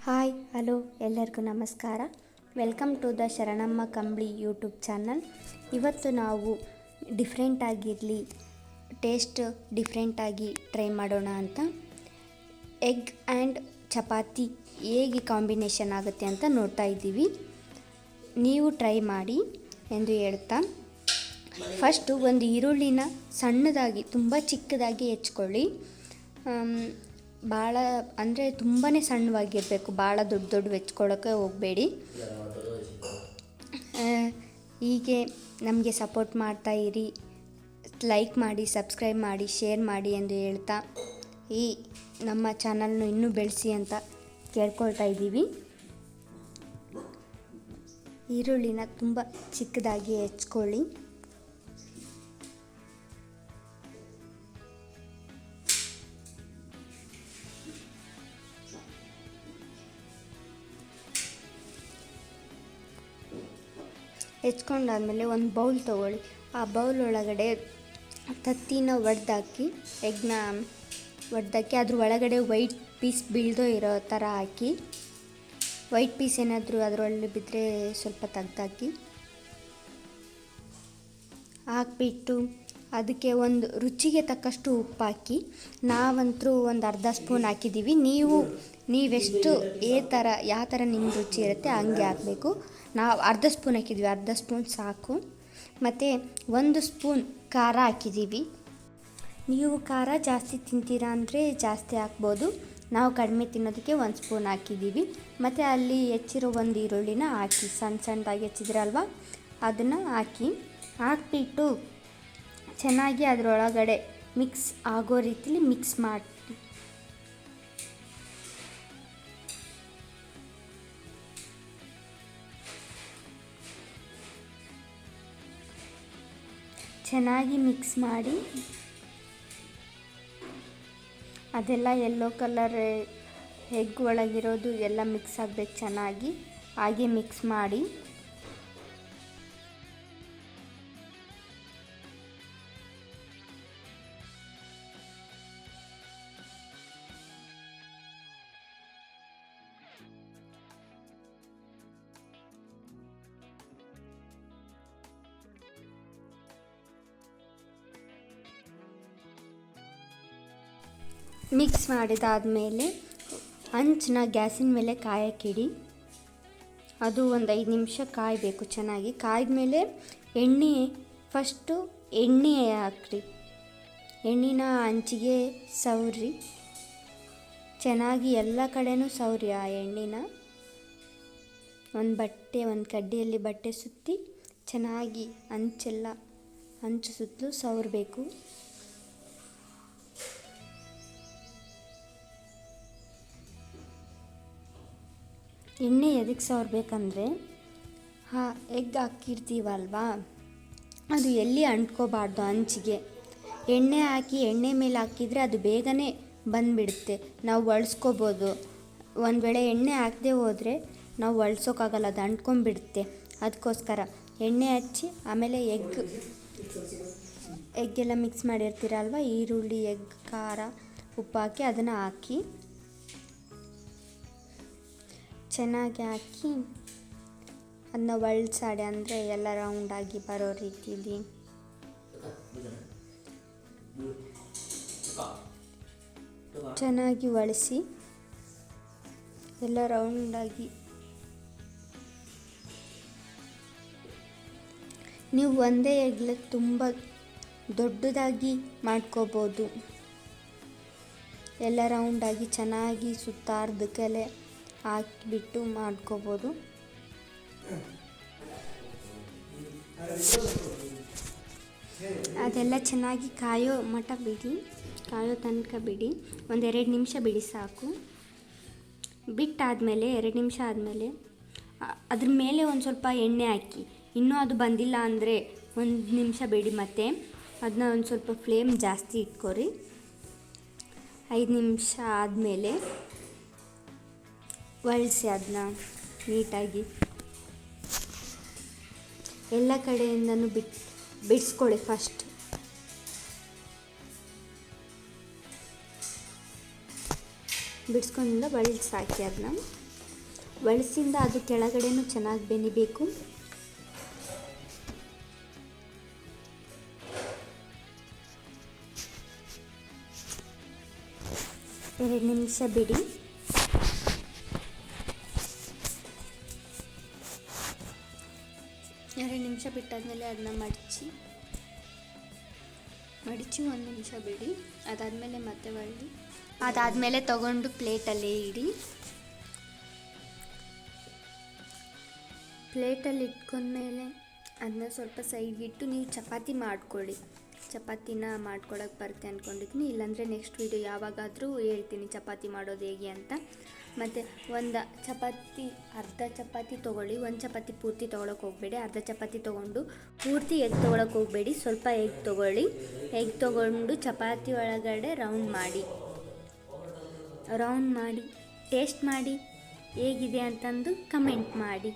Hi hello ಎಲ್ಲರಿಗೂ ನಮಸ್ಕಾರ. Welcome to the Sharanamma ಕಂಬಳಿ ಯೂಟ್ಯೂಬ್ ಚಾನಲ್. ಇವತ್ತು ನಾವು ಡಿಫ್ರೆಂಟಾಗಿರಲಿ, ಟೇಸ್ಟ್ ಡಿಫ್ರೆಂಟಾಗಿ ಟ್ರೈ ಮಾಡೋಣ ಅಂತ ಎಗ್ ಆ್ಯಂಡ್ ಚಪಾತಿ ಹೇಗೆ ಕಾಂಬಿನೇಷನ್ ಆಗುತ್ತೆ ಅಂತ ನೋಡ್ತಾ ಇದ್ದೀವಿ. ನೀವು ಟ್ರೈ ಮಾಡಿ ಎಂದು ಹೇಳ್ತಾ, ಫಸ್ಟು ಒಂದು ಈರುಳ್ಳಿನ ಸಣ್ಣದಾಗಿ ತುಂಬ ಚಿಕ್ಕದಾಗಿ ಹೆಚ್ಕೊಳ್ಳಿ. ಭಾಳ ಅಂದರೆ ತುಂಬಾ ಸಣ್ಣವಾಗಿರಬೇಕು, ಭಾಳ ದೊಡ್ಡ ಹೆಚ್ಕೊಳ್ಳೋಕ್ಕೆ ಹೋಗಬೇಡಿ. ಹೀಗೆ ನಮಗೆ ಸಪೋರ್ಟ್ ಮಾಡ್ತಾ ಇರಿ, ಲೈಕ್ ಮಾಡಿ, ಸಬ್ಸ್ಕ್ರೈಬ್ ಮಾಡಿ, ಶೇರ್ ಮಾಡಿ ಎಂದು ಹೇಳ್ತಾ ಈ ನಮ್ಮ ಚಾನಲ್ನು ಇನ್ನೂ ಬೆಳೆಸಿ ಅಂತ ಕೇಳ್ಕೊಳ್ತಾ ಇದ್ದೀವಿ. ಈರುಳ್ಳಿನ ತುಂಬ ಚಿಕ್ಕದಾಗಿ ಹೆಚ್ಕೊಳ್ಳಿ. ಹೆಚ್ಕೊಂಡಾದ್ಮೇಲೆ ಒಂದು ಬೌಲ್ ತೊಗೊಳ್ಳಿ. ಆ ಬೌಲ್ ಒಳಗಡೆ ತತ್ತಿನ ಒಡೆದಾಕಿ, ಎಗ್ನ ಒಡೆದಾಕಿ ಅದ್ರ ಒಳಗಡೆ ವೈಟ್ ಪೀಸ್ ಬೀಳ್ದೋ ಇರೋ ಥರ ಹಾಕಿ, ವೈಟ್ ಪೀಸ್ ಏನಾದರೂ ಅದರೊಳಗೆ ಬಿದ್ದರೆ ಸ್ವಲ್ಪ ತೆಗ್ದಾಕಿ ಹಾಕ್ಬಿಟ್ಟು ಅದಕ್ಕೆ ಒಂದು ರುಚಿಗೆ ತಕ್ಕಷ್ಟು ಉಪ್ಪು ಹಾಕಿ, ನಾವಂತರೂ ಒಂದು ಅರ್ಧ ಸ್ಪೂನ್ ಹಾಕಿದ್ದೀವಿ. ನೀವೆಷ್ಟು ಯಾವ ಥರ ನಿಮ್ಮ ರುಚಿ ಇರುತ್ತೆ ಹಂಗೆ ಹಾಕಬೇಕು. ನಾವು ಅರ್ಧ ಸ್ಪೂನ್ ಹಾಕಿದ್ವಿ, ಅರ್ಧ ಸ್ಪೂನ್ ಸಾಕು. ಮತ್ತು 1 ಸ್ಪೂನ್ ಖಾರ ಹಾಕಿದ್ದೀವಿ. ನೀವು ಖಾರ ಜಾಸ್ತಿ ತಿಂತೀರಾ ಅಂದರೆ ಜಾಸ್ತಿ ಹಾಕ್ಬೋದು. ನಾವು ಕಡಿಮೆ ತಿನ್ನೋದಕ್ಕೆ 1 ಸ್ಪೂನ್ ಹಾಕಿದ್ದೀವಿ. ಮತ್ತು ಅಲ್ಲಿ ಹೆಚ್ಚಿರೋ ಒಂದು ಈರುಳ್ಳಿನ ಹಾಕಿ, ಸಣ್ಣದಾಗಿ ಹೆಚ್ಚಿದ್ರಲ್ವ ಅದನ್ನು ಹಾಕಿಬಿಟ್ಟು ಚೆನ್ನಾಗಿ ಅದರೊಳಗಡೆ ಮಿಕ್ಸ್ ಆಗೋ ರೀತಿಲಿ ಮಿಕ್ಸ್ ಮಾಡಿ. ಚೆನ್ನಾಗಿ ಮಿಕ್ಸ್ ಮಾಡಿ ಅದೆಲ್ಲ ಯೆಲ್ಲೋ ಕಲರ್ ಎಗ್ ಒಳಗಿರೋದು ಎಲ್ಲ ಮಿಕ್ಸ್ ಆಗಬೇಕು ಚೆನ್ನಾಗಿ. ಹಾಗೆ ಮಿಕ್ಸ್ ಮಾಡಿ ಮಿಕ್ಸ್ ಮಾಡಿದಾದಮೇಲೆ ಹಂಚನ್ನ ಗ್ಯಾಸಿನ ಮೇಲೆ ಕಾಯಕ್ಕಿಡಿ. ಅದು ಒಂದು 5 ನಿಮಿಷ ಕಾಯಬೇಕು ಚೆನ್ನಾಗಿ. ಕಾಯ್ದಮೇಲೆ ಫಸ್ಟು ಎಣ್ಣೆ ಹಾಕ್ರಿ. ಎಣ್ಣೆನ ಹಂಚಿಗೆ ಸವರಿ, ಚೆನ್ನಾಗಿ ಎಲ್ಲ ಕಡೆನೂ ಸವರಿ. ಆ ಎಣ್ಣೆನ ಒಂದು ಕಡ್ಡಿಯಲ್ಲಿ ಬಟ್ಟೆ ಸುತ್ತಿ ಚೆನ್ನಾಗಿ ಹಂಚು ಸುತ್ತಲೂ ಸವರಬೇಕು. ಎಣ್ಣೆ ಎದಕ್ಕೆ ಸವರಬೇಕಂದ್ರೆ, ಎಗ್ ಹಾಕಿರ್ತೀವಲ್ವಾ ಅದು ಎಲ್ಲಿ ಅಂಟ್ಕೋಬಾರ್ದು ಹಂಚಿಗೆ. ಎಣ್ಣೆ ಮೇಲೆ ಹಾಕಿದರೆ ಅದು ಬೇಗನೆ ಬಂದುಬಿಡುತ್ತೆ, ನಾವು ಒರೆಸ್ಕೋಬೋದು. ಒಂದು ವೇಳೆ ಎಣ್ಣೆ ಹಾಕದೆ ಹೋದರೆ ನಾವು ಒರೆಸೋಕ್ಕಾಗಲ್ಲ, ಅದು ಅಂಟ್ಕೊಂಡ್ಬಿಡುತ್ತೆ. ಅದಕ್ಕೋಸ್ಕರ ಎಣ್ಣೆ ಹಚ್ಚಿ ಆಮೇಲೆ ಎಗ್ಗೆಲ್ಲ ಮಿಕ್ಸ್ ಮಾಡಿರ್ತೀರಲ್ವ, ಈರುಳ್ಳಿ, ಎಗ್, ಖಾರ, ಉಪ್ಪು ಹಾಕಿ ಅದನ್ನು ಹಾಕಿ ಚೆನ್ನಾಗಿ ಹಾಕಿ ಅದನ್ನ ಒಳ್ಸಾಡಿ, ಅಂದರೆ ಎಲ್ಲ ರೌಂಡಾಗಿ ಬರೋ ರೀತಿಲಿ ಚೆನ್ನಾಗಿ ಒಳಿಸಿ ಎಲ್ಲ ರೌಂಡಾಗಿ. ನೀವು ಒಂದೇ ಎಗ್ಲ ತುಂಬ ದೊಡ್ಡದಾಗಿ ಮಾಡ್ಕೋಬೋದು. ಎಲ್ಲ ರೌಂಡಾಗಿ ಚೆನ್ನಾಗಿ ಸುತ್ತಾರ್ದಕ್ಕೆಲೆ ಹಾಕಿಬಿಟ್ಟು ಮಾಡ್ಕೋಬೋದು. ಅದೆಲ್ಲ ಚೆನ್ನಾಗಿ ಕಾಯೋ ತನಕ ಬಿಡಿ. ಒಂದು 2 ನಿಮಿಷ ಬಿಡಿ ಸಾಕು. ಬಿಟ್ಟಾದಮೇಲೆ 2 ನಿಮಿಷ ಆದಮೇಲೆ ಅದ್ರ ಮೇಲೆ ಒಂದು ಸ್ವಲ್ಪ ಎಣ್ಣೆ ಹಾಕಿ, ಇನ್ನೂ ಅದು ಬಂದಿಲ್ಲ ಅಂದರೆ 1 ನಿಮಿಷ ಬಿಡಿ. ಮತ್ತು ಅದನ್ನ ಒಂದು ಸ್ವಲ್ಪ ಫ್ಲೇಮ್ ಜಾಸ್ತಿ ಇಟ್ಕೊರಿ. 5 ನಿಮಿಷ ಆದಮೇಲೆ ಒರೆಸಿ ಅದನ್ನ ನೀಟಾಗಿ ಎಲ್ಲ ಕಡೆಯಿಂದನೂ ಬಿಡಿಸ್ಕೊಳ್ಳಿ. ಫಸ್ಟ್ ಬಿಡಿಸ್ಕೊಂಡು ಬಳ್ಳಿ ಸಾಕಿ ಅದನ್ನ ಒಳಸಿಂದ ಅದು ಕೆಳಗಡೆನೂ ಚೆನ್ನಾಗಿ ಬೆನಿಬೇಕು. ಎರಡು ನಿಮಿಷ ಬಿಡಿ. ಎರಡು ನಿಮಿಷ ಬಿಟ್ಟಾದಮೇಲೆ ಅದನ್ನ ಮಡಚಿ 1 ನಿಮಿಷ ಬಿಡಿ. ಅದಾದಮೇಲೆ ಮತ್ತೆ ಒಳ್ಳಿ ಅದಾದಮೇಲೆ ತೊಗೊಂಡು ಪ್ಲೇಟಲ್ಲೇ ಇಡಿ. ಪ್ಲೇಟಲ್ಲಿ ಇಟ್ಕೊಂಡ್ಮೇಲೆ ಅದನ್ನ ಸ್ವಲ್ಪ ಸೈಡ್ಗಿಟ್ಟು ನೀವು ಚಪಾತಿ ಮಾಡ್ಕೊಳ್ಳಿ. ಚಪಾತಿನ ಮಾಡ್ಕೊಳಕ್ಕೆ ಬರುತ್ತೆ ಅಂದ್ಕೊಂಡಿದ್ದೀನಿ, ಇಲ್ಲಾಂದರೆ ನೆಕ್ಸ್ಟ್ ವೀಡಿಯೋ ಯಾವಾಗಾದರೂ ಹೇಳ್ತೀನಿ ಚಪಾತಿ ಮಾಡೋದು ಹೇಗೆ ಅಂತ. ಮತ್ತು ಅರ್ಧ ಚಪಾತಿ ತೊಗೊಳ್ಳಿ. ಒಂದು ಚಪಾತಿ ಪೂರ್ತಿ ತೊಗೊಳಕ್ಕೆ ಹೋಗಬೇಡಿ. ಅರ್ಧ ಚಪಾತಿ ತೊಗೊಂಡು ಪೂರ್ತಿ ಎಗ್ ತೊಗೊಳಕ್ಕೆ ಹೋಗಬೇಡಿ, ಸ್ವಲ್ಪ ಎಗ್ ತೊಗೊಳ್ಳಿ. ಎಗ್ ತೊಗೊಂಡು ಚಪಾತಿ ಒಳಗಡೆ ರೌಂಡ್ ಮಾಡಿ ಟೇಸ್ಟ್ ಮಾಡಿ ಹೇಗಿದೆ ಅಂತಂದು ಕಮೆಂಟ್ ಮಾಡಿ.